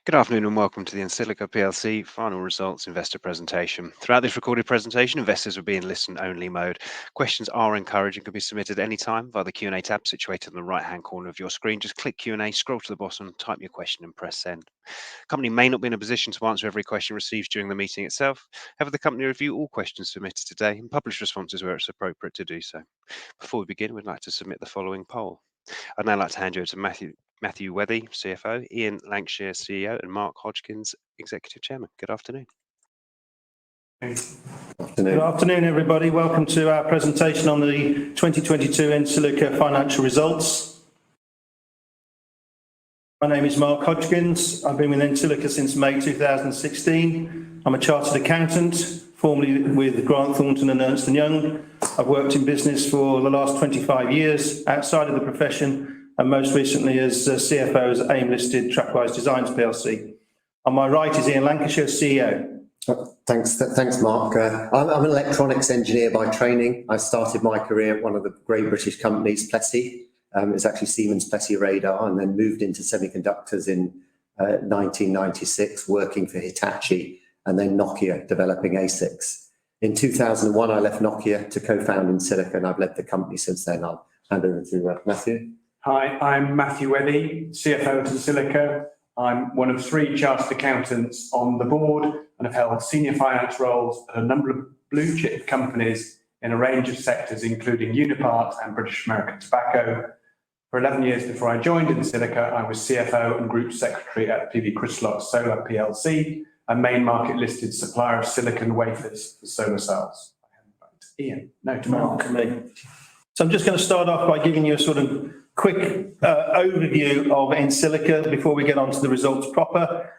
Good afternoon and welcome to the ENSILICA PLC final results investor presentation. Throughout this recorded presentation, investors will be in listen-only mode. Questions are encouraged and can be submitted anytime via the Q&A tab situated in the right-hand corner of your screen. Just click Q&A, scroll to the bottom, type your question and press send. The company may not be in a position to answer every question received during the meeting itself. However, the company review all questions submitted today and publish responses where it's appropriate to do so. Before we begin, we'd like to submit the following poll. I'd now like to hand you over to Matthew Eddy Cfo, Ian Lancashire, CEO, and Mark Hodgkins, Executive Chairman. Good afternoon. Good afternoon, everybody. Welcome to our presentation on the 2022 ENSILICA financial results. My name is Mark Hodgkins. I've been with ENSILICA since May 2016. I'm a chartered accountant, formerly with Grant Thornton and Ernst & Young. I've worked in business for the last 25 years outside of the profession, and most recently as CFO at AIM-listed Trackwise Designs PLC. On my right is Ian Lancashire, CEO. Thanks, Mark. I'm an electronics engineer by training. I started my career at one of the great British companies, Plessey. It's actually Siemens Plessey Radar, and then moved into semiconductors in 1996, working for Hitachi, and then Nokia, developing ASICs. In 2001, I left Nokia to co-found ENSILICA, and I've led the company since then. I'll hand over to Matthew. Hi, I'm Matthew Eddy, CFO at ENSILICA. I'm one of 3 chartered accountants on the board and have held senior finance roles at a number of blue chip companies in a range of sectors, including Unipart and British American Tobacco. For 11 years before I joined ENSILICA, I was CFO and Group Secretary at PV Chrysler Solar PLC, a main market listed supplier of silicon wafers for solar cells. I hand back to Ian. No, to Mark. So I'm just going to start off by giving you a sort of quick overview of ENSILICA before we get on to the results proper.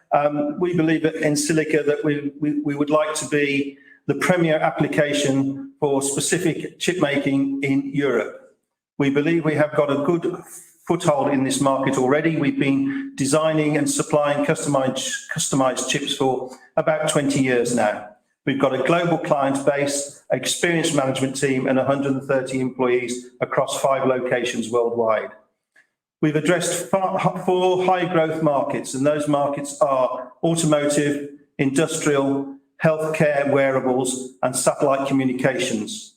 We believe at ENSILICA that we would like to be the premier application for specific chip making in Europe. We believe we have got a good foothold in this market already. We've been designing and supplying customized chips for about 20 years now. We've got a global client base, experienced management team, and 130 employees across 5 locations worldwide. We've addressed 4 high growth markets, and those markets are automotive, industrial, healthcare, wearables, and satellite communications.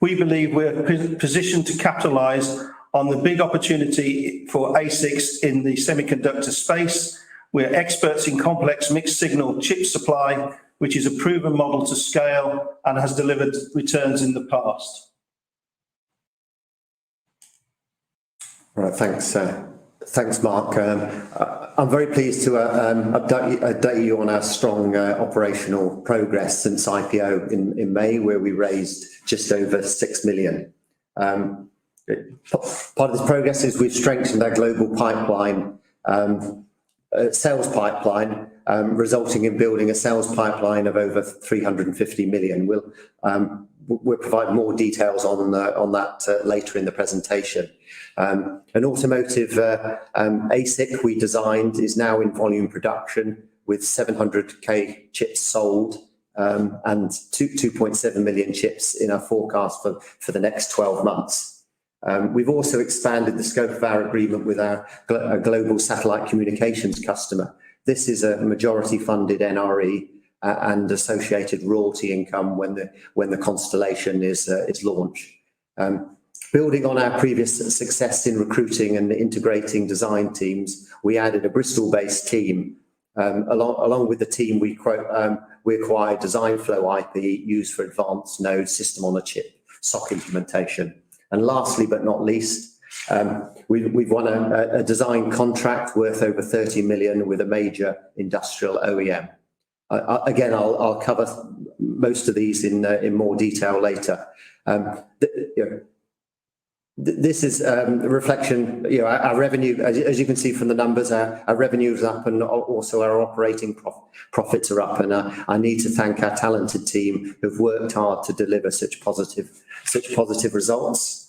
We believe we're positioned to capitalize on the big opportunity for ASICs in the semiconductor space. We're experts in complex mixed signal chip supply, which is a proven model to scale and has delivered returns in the past. All right, thanks, Mark. I'm very pleased to update you on our strong operational progress since IPO in May, where we raised just over 6 million. Part of this progress is we've strengthened our global pipeline, sales pipeline, resulting in building a sales pipeline of over 350 million. We'll provide more details on that later in the presentation. An automotive ASIC we designed is now in volume production with 700k chips sold and 2.7 million chips in our forecast for the next 12 months. We've also expanded the scope of our agreement with our global satellite communications customer. This is a majority funded NRE and associated royalty income when the constellation is launched. Building on our previous success in recruiting and integrating design teams, we added a Bristol-based team. Along with the team, we acquired design flow IP used for advanced node system on a chip SoC implementation. And lastly, but not least, we've won a design contract worth over 30 million with a major industrial OEM. Again, I'll cover most of these in more detail later. This is a reflection, our revenue, as you can see from the numbers, our revenue is up and also our operating profits are up. And I need to thank our talented team who've worked hard to deliver such positive results.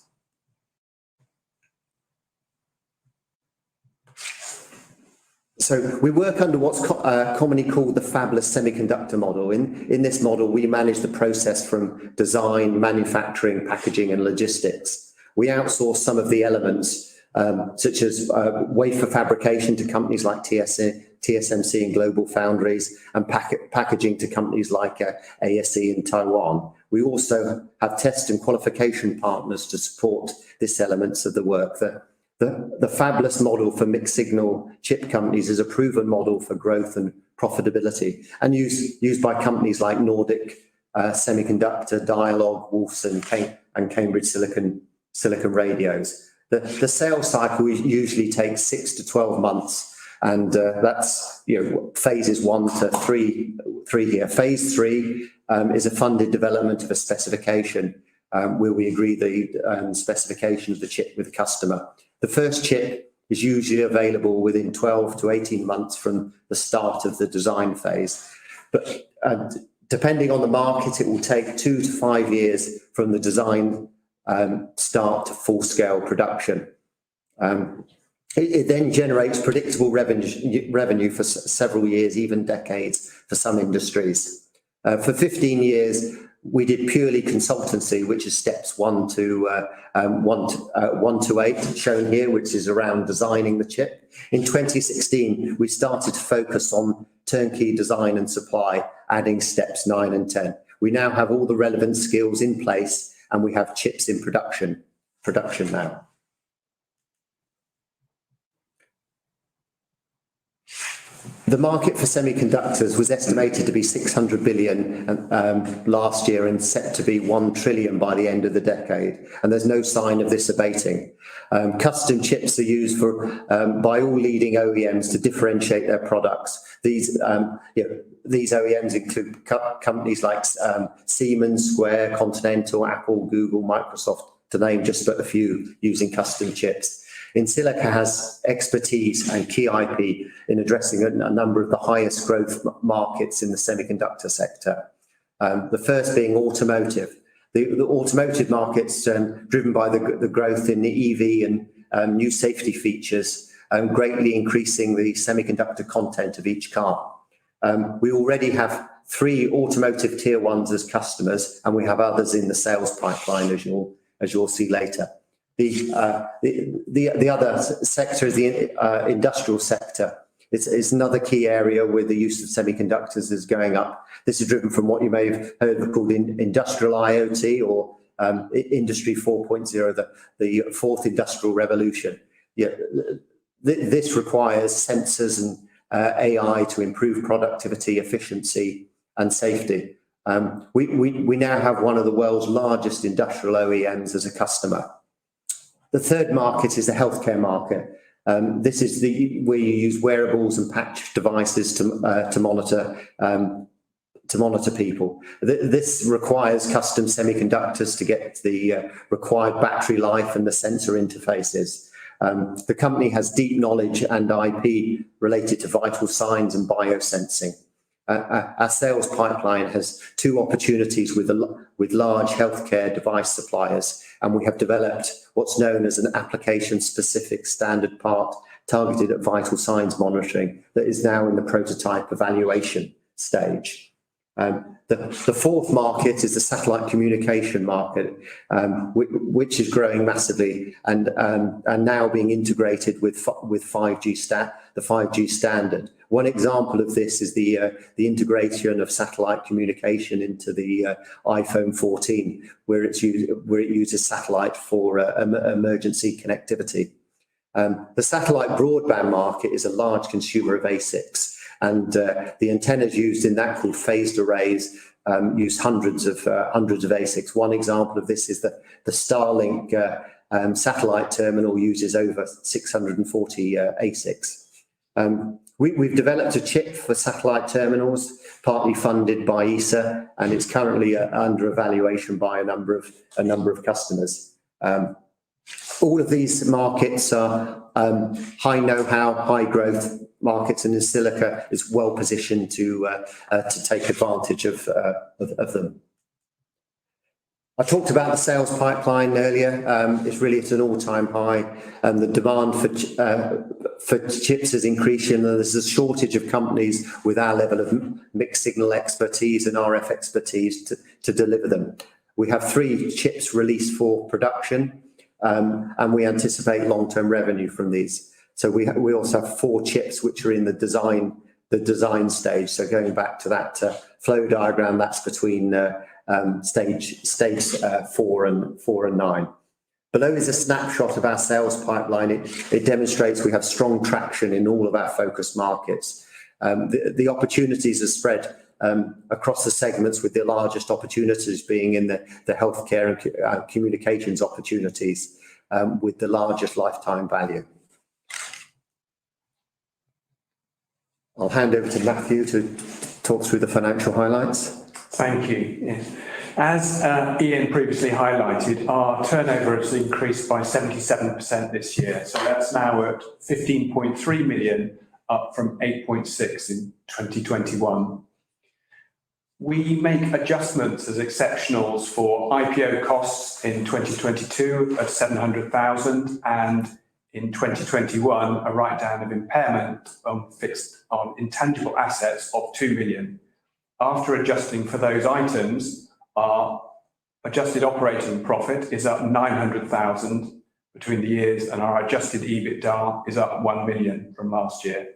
So we work under what's commonly called the fabless semiconductor model. In this model, we manage the process from design, manufacturing, packaging, and logistics. We outsource some of the elements, such as wafer fabrication to companies like TSMC TSMC and Global Foundries, and packaging to companies like ASE in Taiwan. We also have test and qualification partners to support these elements of the work. The fabless model for mixed signal chip companies is a proven model for growth and profitability, and used by companies like Nordic Semiconductor, Dialog, Wolfson, and Cambridge Silicon Radios. The sales cycle usually takes 6 to 12 months, and that's phases 1 to 3 here. Phase 3 is a funded development of a specification where we agree the specification of the chip with the customer. The first chip is usually available within 12 to 18 months from the start of the design phase, but depending on the market, it will take 2 to 5 years from the design start to full-scale production. It then generates predictable revenue for several years, even decades for some industries. For 15 years, we did purely consultancy, which is steps 1 to 8, shown here, which is around designing the chip. In 2016, we started to focus on turnkey design and supply, adding steps 9 and 10. We now have all the relevant skills in place, and we have chips in production now. The market for semiconductors was estimated to be 600 billion last year and set to be 1 trillion by the end of the decade. And there's no sign of this abating. Custom chips are used by all leading OEMs to differentiate their products. These OEMs include companies like Siemens, Square, Continental, Apple, Google, Microsoft, to name just a few, using custom chips. ENSILICA has expertise and key IP in addressing a number of the highest growth markets in the semiconductor sector. The first being automotive. The automotive market's driven by the growth in the EV and new safety features, greatly increasing the semiconductor content of each car. We already have 3 automotive tier 1s as customers, and we have others in the sales pipeline, as you'll see later. The other sector is the industrial sector. It's another key area where the use of semiconductors is going up. This is driven from what you may have heard of called industrial IoT, or Industry 4.0, the fourth industrial revolution. This requires sensors and AI to improve productivity, efficiency, and safety. We now have one of the world's largest industrial OEMs as a customer. The third market is the healthcare market. This is where you use wearables and patch devices to monitor people. This requires custom semiconductors to get the required battery life and the sensor interfaces. The company has deep knowledge and IP related to vital signs and biosensing. Our sales pipeline has 2 opportunities with large healthcare device suppliers, and we have developed what's known as an application-specific standard part targeted at vital signs monitoring that is now in the prototype evaluation stage. The fourth market is the satellite communication market, which is growing massively and now being integrated with 5G the 5G standard. One example of this is the integration of satellite communication into the iPhone 14, where it uses satellite for emergency connectivity. The satellite broadband market is a large consumer of ASICs, and the antennas used in that, called phased arrays, use hundreds of ASICs. One example of this is the Starlink satellite terminal uses over 640 ASICs. We've developed a chip for satellite terminals, partly funded by ESA, and it's currently under evaluation by a number of customers. All of these markets are high know-how, high growth markets, and ENSILICA is well positioned to take advantage of them. I talked about the sales pipeline earlier. It's really at an all-time high, and the demand for chips is increasing, and there's a shortage of companies with our level of mixed signal expertise and RF expertise to deliver them. We have 3 chips released for production, and we anticipate long-term revenue from these. So we also have 4 chips which are in the design stage. So going back to that flow diagram, that's between stage 4 and 9. Below is a snapshot of our sales pipeline. It demonstrates we have strong traction in all of our focus markets. The opportunities are spread across the segments, with the largest opportunities being in the healthcare and communications opportunities, with the largest lifetime value. I'll hand over to Matthew to talk through the financial highlights. Thank you. Yes. As Ian previously highlighted, our turnover has increased by 77% this year. So that's now at 15.3 million, up from 8.6 in 2021. We make adjustments as exceptionals for IPO costs in 2022 of 700,000, and in 2021 a write-down of impairment on intangible assets of 2 million. After adjusting for those items, our adjusted operating profit is up 900,000 between the years, and our adjusted EBITDA is up 1 million from last year.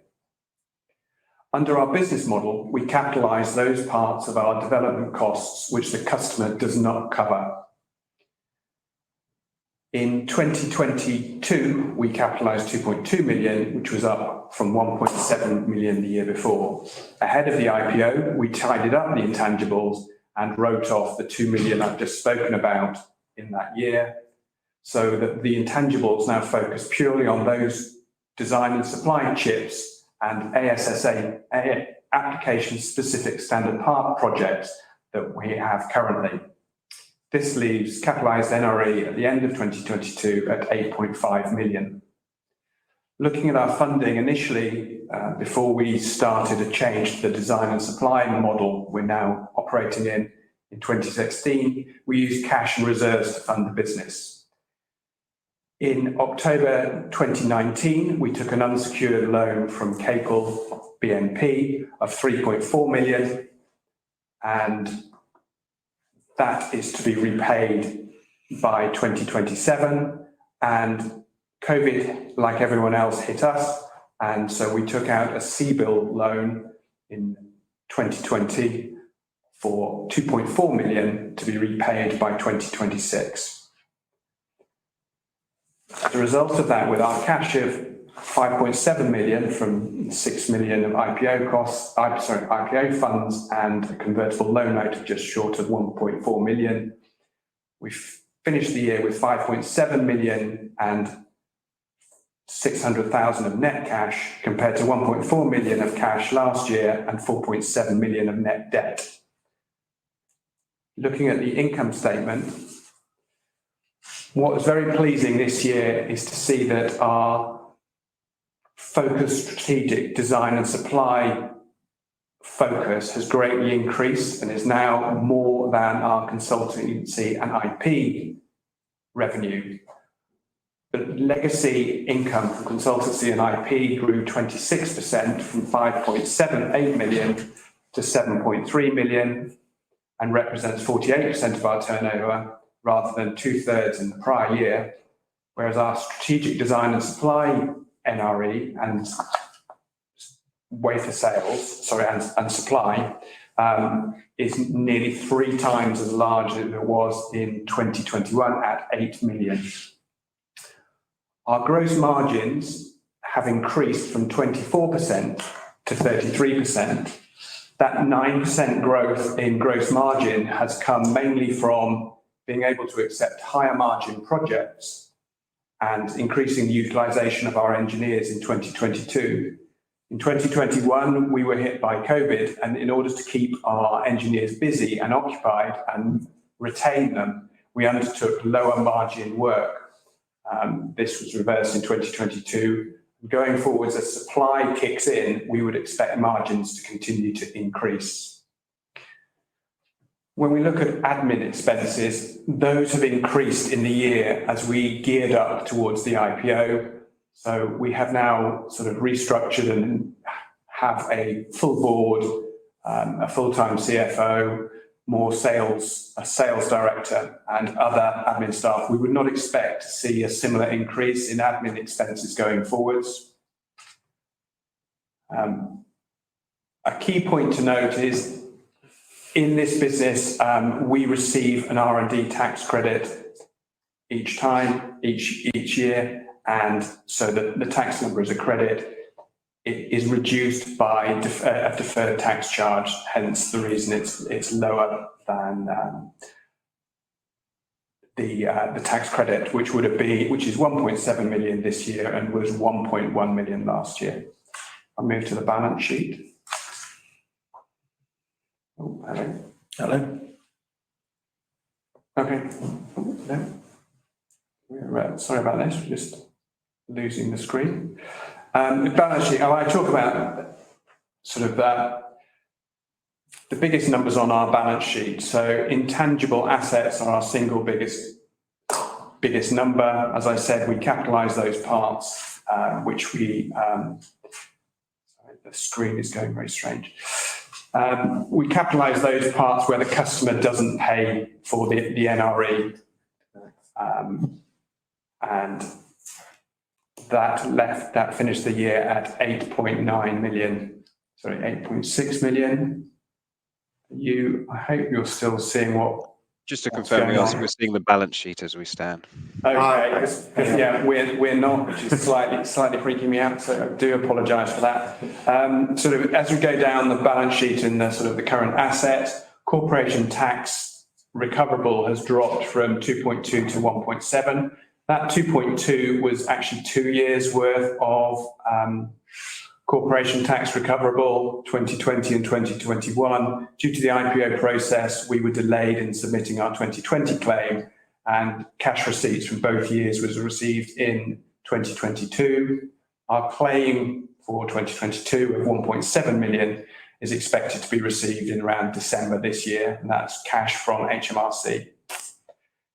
Under our business model, we capitalise those parts of our development costs which the customer does not cover. In 2022, we capitalised 2.2 million, which was up from 1.7 million the year before. Ahead of the IPO, we tidied up the intangibles and wrote off the 2 million I've just spoken about in that year, so that the intangibles now focus purely on those design and supply chips and ASSA application-specific standard part projects that we have currently. This leaves capitalised NRE at the end of 2022 at 8.5 million. Looking at our funding initially, before we started a change to the design and supply model we're now operating in 2016, we used cash and reserves to fund the business. In October 2019, we took an unsecured loan from Capel BNP of 3.4 million, and that is to be repaid by 2027. And COVID, like everyone else, hit us, and so we took out a CBIL loan in 2020 for 2.4 million to be repaid by 2026. As a result of that, with our cash of 5.7 million from 6 million of IPO funds and a convertible loan note of just short of 1.4 million, we finished the year with 5.7 million and 600,000 of net cash, compared to 1.4 million of cash last year and 4.7 million of net debt. Looking at the income statement, what was very pleasing this year is to see that our focused strategic design and supply focus has greatly increased and is now more than our consultancy and IP revenue. The legacy income from consultancy and IP grew 26% from 5.78 million to 7.3 million and represents 48% of our turnover rather than 2/3 in the prior year, whereas our strategic design and supply NRE and wafer sales, and supply is nearly 3 times as large as it was in 2021 at 8 million. Our gross margins have increased from 24% to 33%. That 9% growth in gross margin has come mainly from being able to accept higher margin projects and increasing the utilisation of our engineers in 2022. In 2021, we were hit by COVID, and in order to keep our engineers busy and occupied and retain them, we undertook lower margin work. This was reversed in 2022. Going forwards, as supply kicks in, we would expect margins to continue to increase. When we look at admin expenses, those have increased in the year as we geared up towards the IPO. So we have now sort of restructured and have a full board, a full-time CFO, more sales, a sales director and other admin staff, we would not expect to see a similar increase in admin expenses going forwards. A key point to note is in this business, we receive an R&D tax credit each year, and so the tax number is a credit. It is reduced by a deferred tax charge, hence the reason it's lower than the tax credit, which is 1.7 million this year and was 1.1 million last year. I'll move to the balance sheet. Oh, hello. Hello. Okay. No. Sorry about this. We're just losing the screen. The balance sheet. I talk about sort of the biggest numbers on our balance sheet. So intangible assets are our single biggest number. As I said, we capitalise those parts, which we. Sorry, the screen is going very strange. We capitalise those parts where the customer doesn't pay for the NRE, and that finished the year at 8.9 million. Sorry, 8.6 million. I hope you're still seeing what. Just to confirm, we're seeing the balance sheet as we stand. Okay, yeah, we're not, which is slightly freaking me out. So I do apologise for that. Sort of as we go down the balance sheet in the sort of the current asset, corporation tax recoverable has dropped from 2.2 to 1.7. That 2.2 was actually 2 years worth of corporation tax recoverable, 2020 and 2021. Due to the IPO process, we were delayed in submitting our 2020 claim, and cash receipts from both years was received in 2022. Our claim for 2022 of 1.7 million is expected to be received in around December this year, and that's cash from HMRC.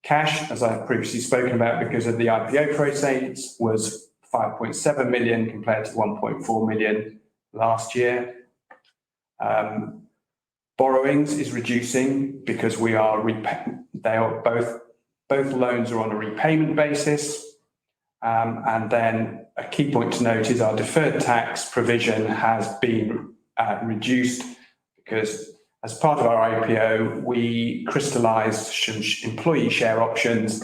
Cash, as I've previously spoken about, because of the IPO process, was 5.7 million compared to 1.4 million last year. Borrowings is reducing because both loans are on a repayment basis. And then a key point to note is our deferred tax provision has been reduced because as part of our IPO, we crystallised employee share options.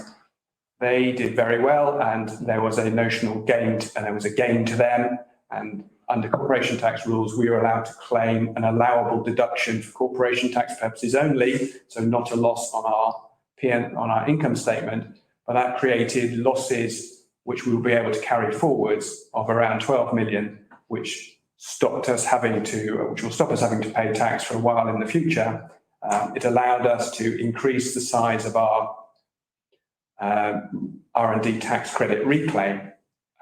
They did very well, and there was a notional gain, and there was a gain to them. And under corporation tax rules, we were allowed to claim an allowable deduction for corporation tax purposes only, so not a loss on our income statement. But that created losses which we will be able to carry forwards of around 12 million, which will stop us having to pay tax for a while in the future. It allowed us to increase the size of our R&D tax credit reclaim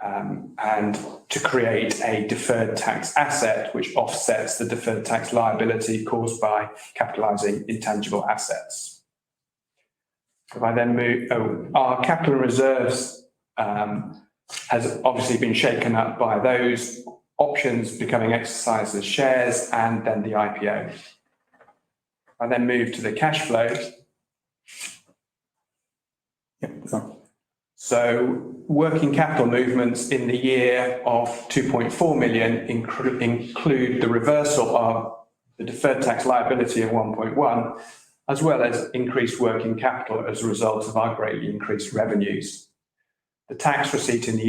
and to create a deferred tax asset which offsets the deferred tax liability caused by capitalising intangible assets. If I then move, our capital reserves has obviously been shaken up by those options becoming exercised as shares and then the IPO. I then move to the cash flow. So working capital movements in the year of 2.4 million include the reversal of the deferred tax liability of 1.1, as well as increased working capital as a result of our greatly increased revenues. The tax receipt in the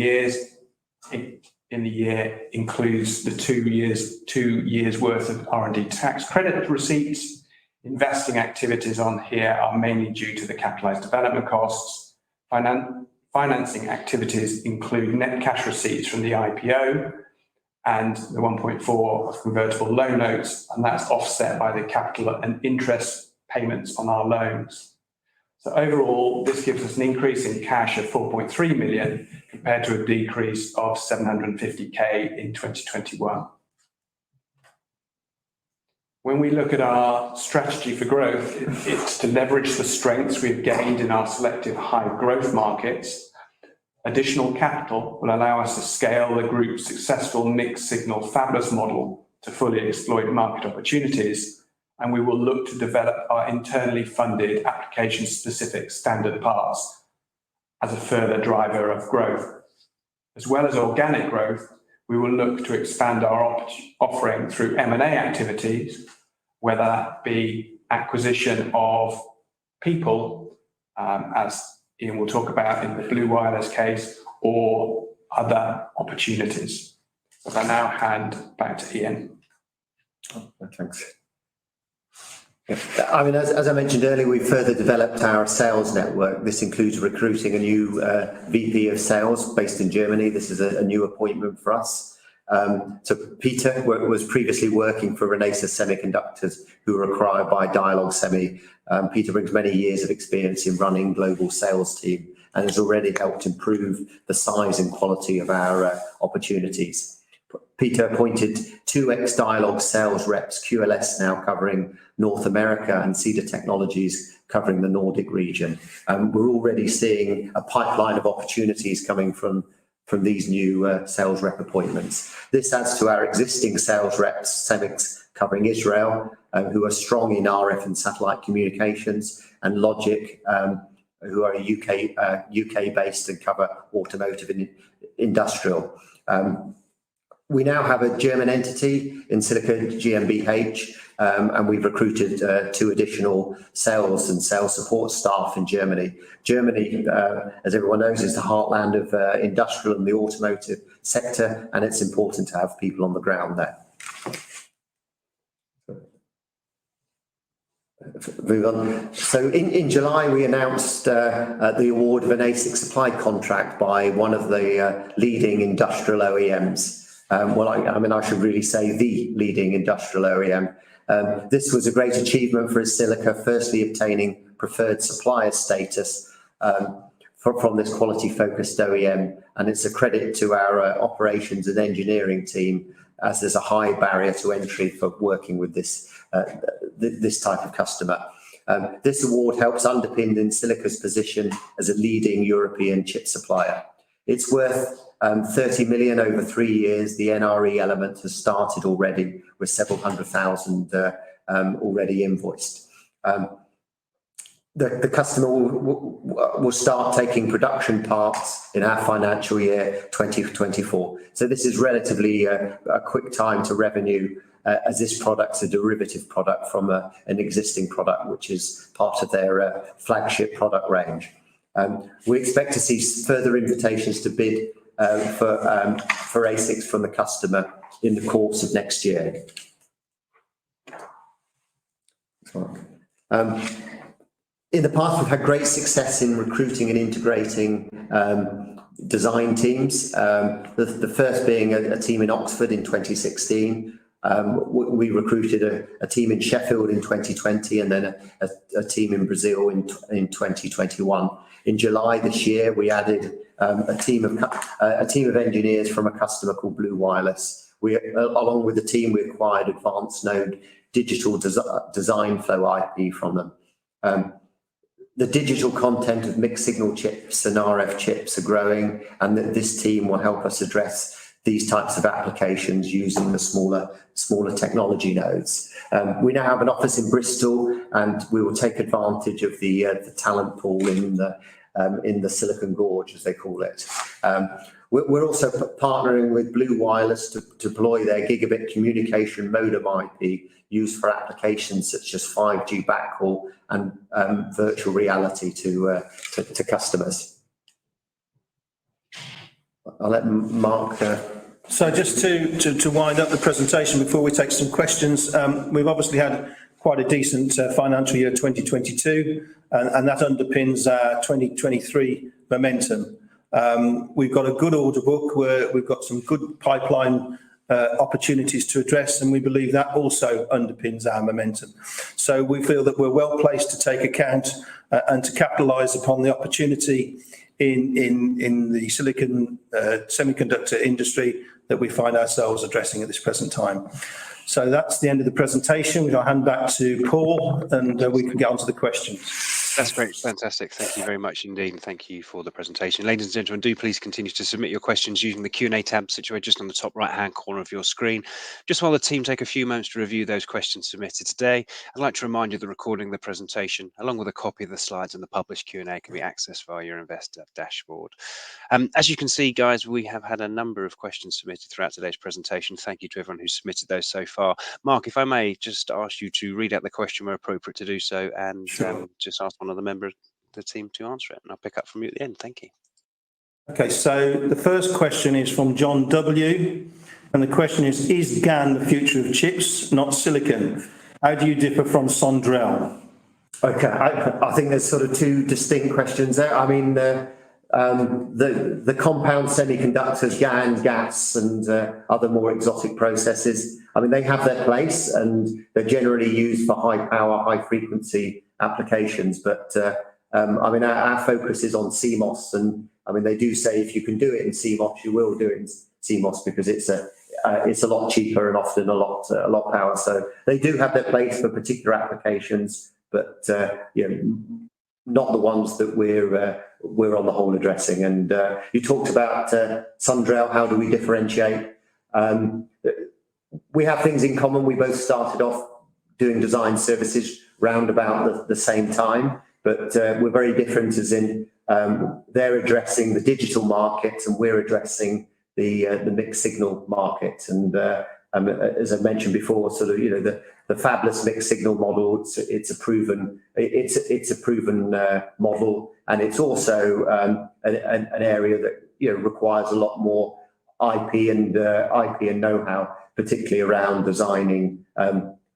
year includes the 2 years worth of R&D tax credit receipts. Investing activities on here are mainly due to the capitalised development costs. Financing activities include net cash receipts from the IPO and the 1.4 of convertible loan notes, and that's offset by the capital and interest payments on our loans. So overall, this gives us an increase in cash of 4.3 million compared to a decrease of 750k in 2021. When we look at our strategy for growth, it's to leverage the strengths we've gained in our selective high growth markets. Additional capital will allow us to scale the group's successful mixed signal fabless model to fully exploit market opportunities. and we will look to develop our internally funded application-specific standard parts as a further driver of growth. As well as organic growth, we will look to expand our offering through M&A activities, whether that be acquisition of people, as Ian will talk about in the Blue Wireless case, or other opportunities. So I now hand back to Ian. Thanks. Yeah. I mean, as I mentioned earlier, we've further developed our sales network. This includes recruiting a new VP of sales based in Germany. This is a new appointment for us. So Peter was previously working for Renesas Semiconductors, who were acquired by Dialog Semi. Peter brings many years of experience in running global sales team and has already helped improve the size and quality of our opportunities. Peter appointed 2 ex-Dialog sales reps, QLS now covering North America and Cedar Technologies covering the Nordic region. We're already seeing a pipeline of opportunities coming from these new sales rep appointments. This adds to our existing sales reps, Semix covering Israel, who are strong in RF and satellite communications, and Logic, who are UK based and cover automotive and industrial. We now have a German entity, ENSILICA GmbH, and we've recruited 2 additional sales and sales support staff in Germany. Germany, as everyone knows, is the heartland of industrial and the automotive sector, and it's important to have people on the ground there. Move on. So in July, we announced the award of an ASIC supply contract by one of the leading industrial OEMs. Well, I mean, I should really say the leading industrial OEM. This was a great achievement for ENSILICA, firstly obtaining preferred supplier status from this quality-focused OEM, and it's a credit to our operations and engineering team, as there's a high barrier to entry for working with this type of customer. This award helps underpin ENSILICA's position as a leading European chip supplier. It's worth 30 million over 3 years. The NRE element has started already with several $100,000 already invoiced. The customer will start taking production parts in our financial year 2024. So this is relatively a quick time to revenue, as this product's a derivative product from an existing product, which is part of their flagship product range. We expect to see further invitations to bid for ASICs from the customer in the course of next year. In the past, we've had great success in recruiting and integrating design teams. The first being a team in Oxford in 2016. We recruited a team in Sheffield in 2020, and then a team in Brazil in 2021. In July this year, we added a team of engineers from a customer called Blue Wireless. Along with the team, we acquired advanced node digital design flow IP from them. The digital content of mixed signal chips and RF chips are growing, and this team will help us address these types of applications using the smaller technology nodes. We now have an office in Bristol, and we will take advantage of the talent pool in the Silicon Gorge, as they call it. We're also partnering with Blue Wireless to deploy their gigabit communication modem IP used for applications such as 5G backhaul and virtual reality to customers. I'll let Mark. So just to wind up the presentation before we take some questions, we've obviously had quite a decent financial year 2022, and that underpins our 2023 momentum. We've got a good order book where we've got some good pipeline opportunities to address, and we believe that also underpins our momentum. So we feel that we're well placed to take account and to capitalise upon the opportunity in the silicon semiconductor industry that we find ourselves addressing at this present time. So that's the end of the presentation, which I'll hand back to Paul, and we can get on to the questions. That's great. Fantastic. Thank you very much indeed. And thank you for the presentation. Ladies and gentlemen, do please continue to submit your questions using the Q&A tab situated just on the top right-hand corner of your screen. Just while the team take a few moments to review those questions submitted today, I'd like to remind you that recording the presentation, along with a copy of the slides and the published Q&A, can be accessed via your investor dashboard. As you can see, guys, we have had a number of questions submitted throughout today's presentation. Thank you to everyone who submitted those so far. Mark, if I may just ask you to read out the question where appropriate to do so, and just ask one of the members of the team to answer it, and I'll pick up from you at the end. Thank you. Okay, so the first question is from John W. And the question is GaN the future of chips, not silicon? How do you differ from Sondrel? Okay, I think there's sort of two distinct questions there. I mean, the compound semiconductors, GaN, GaAs, and other more exotic processes, I mean, they have their place and they're generally used for high power, high frequency applications. But I mean, our focus is on CMOS, and I mean, they do say if you can do it in CMOS, you will do it in CMOS because it's a lot cheaper and often a lot power. So they do have their place for particular applications, but you know, not the ones that we're on the whole addressing. And you talked about Sondrel. How do we differentiate? We have things in common. We both started off doing design services round about the same time, but we're very different as in they're addressing the digital market and we're addressing the mixed signal market. And as I mentioned before, sort of, you know, the fabless mixed signal model, it's a proven model, and it's also an area that, you know, requires a lot more IP and know-how, particularly around designing,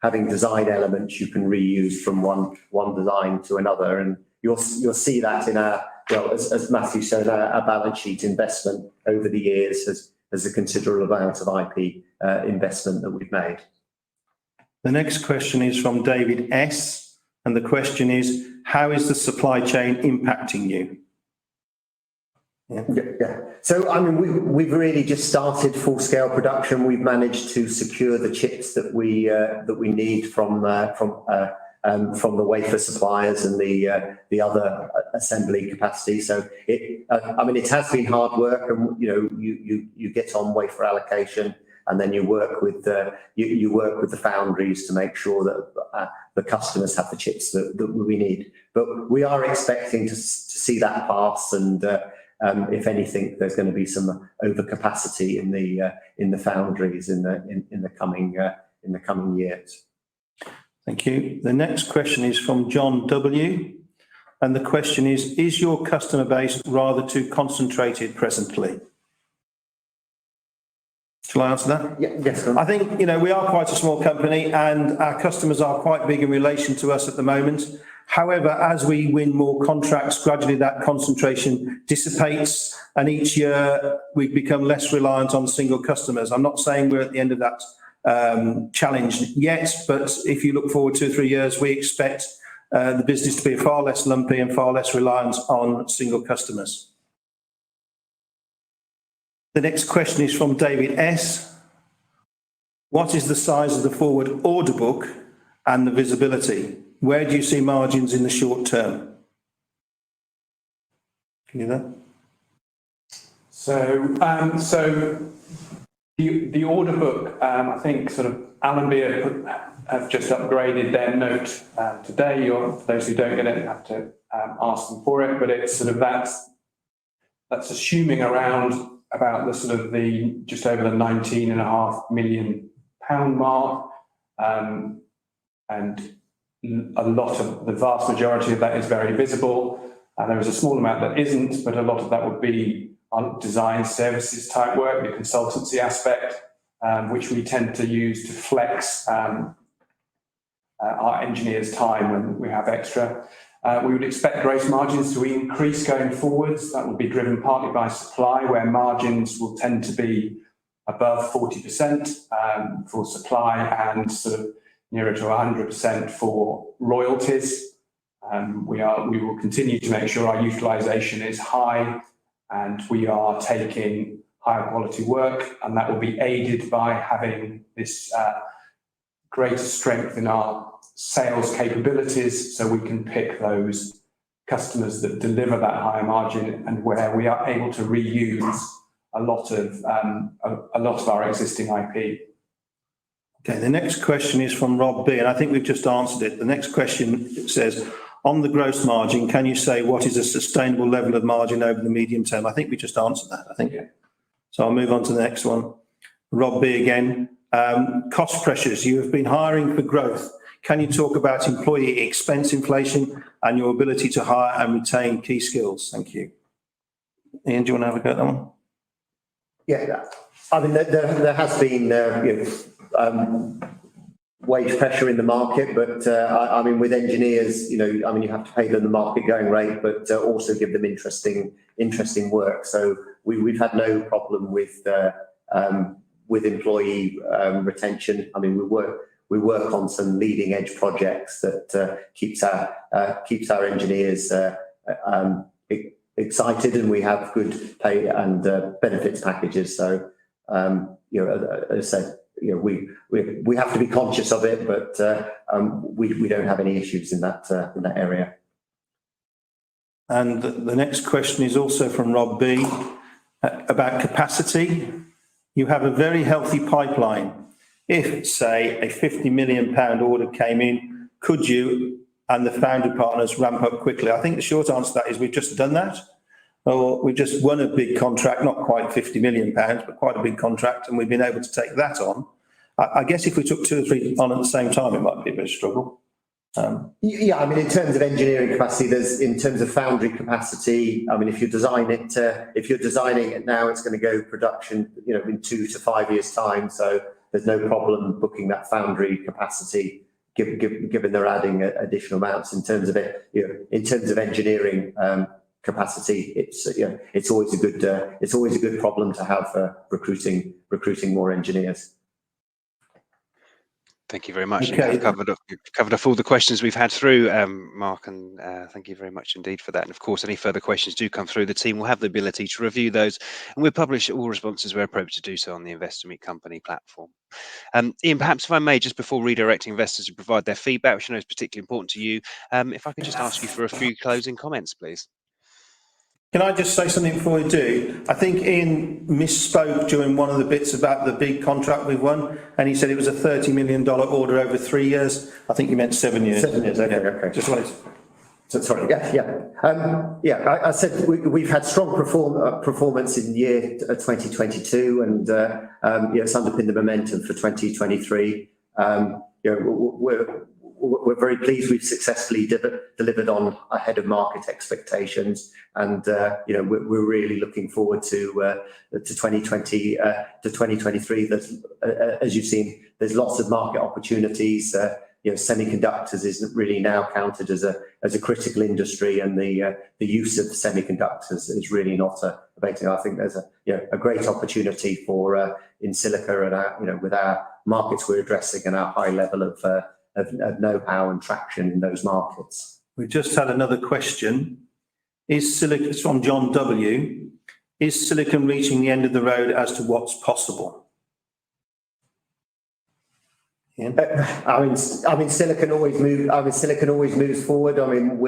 having design elements you can reuse from one design to another. And you'll see that in our, well, as Matthew said, our balance sheet investment over the years has a considerable amount of IP investment that we've made. The next question is from David S. And the question is, how is the supply chain impacting you? Yeah. So, I mean, we've really just started full-scale production. We've managed to secure the chips that we need from the wafer suppliers and the other assembly capacity. So, I mean, it has been hard work, and you know, you get on wafer allocation, and then you work with the foundries to make sure that the customers have the chips that we need. But we are expecting to see that pass, and if anything, there's going to be some overcapacity in the foundries in the coming years. Thank you. The next question is from John W. And the question is your customer base rather too concentrated presently? Shall I answer that? Yeah, yes. I think, you know, we are quite a small company and our customers are quite big in relation to us at the moment. However, as we win more contracts, gradually that concentration dissipates, and each year we become less reliant on single customers. I'm not saying we're at the end of that challenge yet, but if you look forward 2 or 3 years, we expect the business to be far less lumpy and far less reliant on single customers. The next question is from David S. What is the size of the forward order book and the visibility? Where do you see margins in the short term? Can you do that? So the order book, I think sort of Allenby have just upgraded their note today. For those who don't get it, have to ask them for it. But it's sort of that's assuming around about the sort of the just over the £19.5 million mark, and a lot of the vast majority of that is very visible. There is a small amount that isn't, but a lot of that would be on design services type work, the consultancy aspect, which we tend to use to flex our engineers' time when we have extra. We would expect gross margins to increase going forwards. That will be driven partly by supply, where margins will tend to be above 40% for supply and sort of nearer to 100% for royalties. We will continue to make sure our utilisation is high and we are taking higher quality work, and that will be aided by having this greater strength in our sales capabilities so we can pick those customers that deliver that higher margin and where we are able to reuse a lot of our existing IP. Okay, the next question is from Rob B, and I think we've just answered it. The next question says, on the gross margin, can you say what is a sustainable level of margin over the medium term? I think we just answered that, I think. Yeah. So I'll move on to the next one. Rob B again. Cost pressures. You have been hiring for growth. Can you talk about employee expense inflation and your ability to hire and retain key skills? Thank you. Ian, do you want to have a go at that one? Yeah, I mean, there has been wage pressure in the market, but I mean, with engineers, I mean, you have to pay them the market going rate, but also give them interesting work. So we've had no problem with employee retention. I mean, we work on some leading edge projects that keeps our engineers excited, and we have good pay and benefits packages. So as I said, we have to be conscious of it, but we don't have any issues in that area. And the next question is also from Rob B about capacity. You have a very healthy pipeline. If, say, a £50 million order came in, could you and the foundry partners ramp up quickly? I think the short answer to that is we've just done that. Or we just won a big contract, not quite £50 million, but quite a big contract, and we've been able to take that on. I guess if we took 2 or 3 on at the same time, it might be a bit of a struggle. Yeah, I mean, in terms of engineering capacity, in terms of foundry capacity, I mean, if you're designing it now, it's going to go production, in 2 to 5 years' time. So there's no problem booking that foundry capacity, given they're adding additional amounts. In terms of it, in terms of engineering capacity, it's always a good problem to have recruiting more engineers. Thank you very much. Okay. You've covered off all the questions we've had through, Mark, and thank you very much indeed for that. And of course, any further questions do come through, the team will have the ability to review those, and we'll publish all responses where appropriate to do so on the Investor Meet Company platform. Ian, perhaps if I may, just before redirecting investors to provide their feedback, which I know is particularly important to you, if I could just ask you for a few closing comments, please. Can I just say something before we do? I think Ian misspoke during one of the bits about the big contract we've won, and he said it was a $30 million order over 3 years. I think he meant 7 years. 7 years, okay. Just wanted to... Sorry, yeah. I said we've had strong performance in year 2022, and it's underpinned the momentum for 2023. We're very pleased we've successfly delivered on ahead of market expectations, and we're really looking forward to 2020 to 2023. There's, as you've seen, there's lots of market opportunities. Semiconductors isn't really now counted as a critical industry, and the use of semiconductors is really not abating. I think there's a great opportunity for ENSILICA and with our markets we're addressing and our high level of know-how and traction in those markets. We just had another question. It's from John W. Is silicon reaching the end of the road as to what's possible? Ian? I mean, silicon always moves forward. I mean,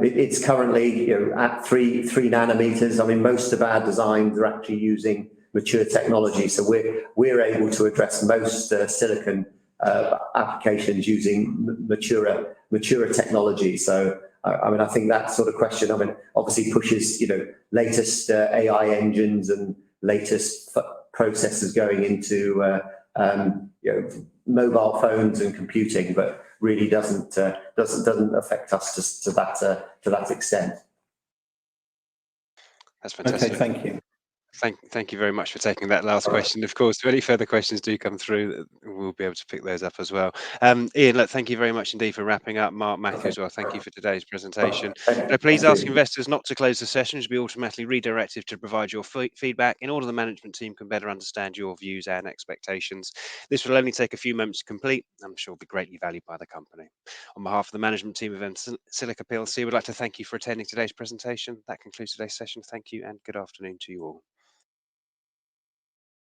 it's currently at 3 nanometers. I mean, most of our designs are actually using mature technology, so we're able to address most silicon applications using mature technology. So I mean, I think that sort of question, I mean, obviously pushes latest AI engines and latest processors going into mobile phones and computing, but really doesn't affect us to that extent. That's fantastic. Okay, thank you. Thank you very much for taking that last question. Of course, if any further questions do come through, we'll be able to pick those up as well. Ian, look, thank you very much indeed for wrapping up. Mark, Matthew as well, thank you for today's presentation. Please ask investors not to close the session. You'll be automatically redirected to provide your feedback in order the management team can better understand your views and expectations. This will only take a few moments to complete. I'm sure will be greatly valued by the company. On behalf of the management team of ENSILICA PLC, we'd like to thank you for attending today's presentation. That concludes today's session. Thank you and good afternoon to you all.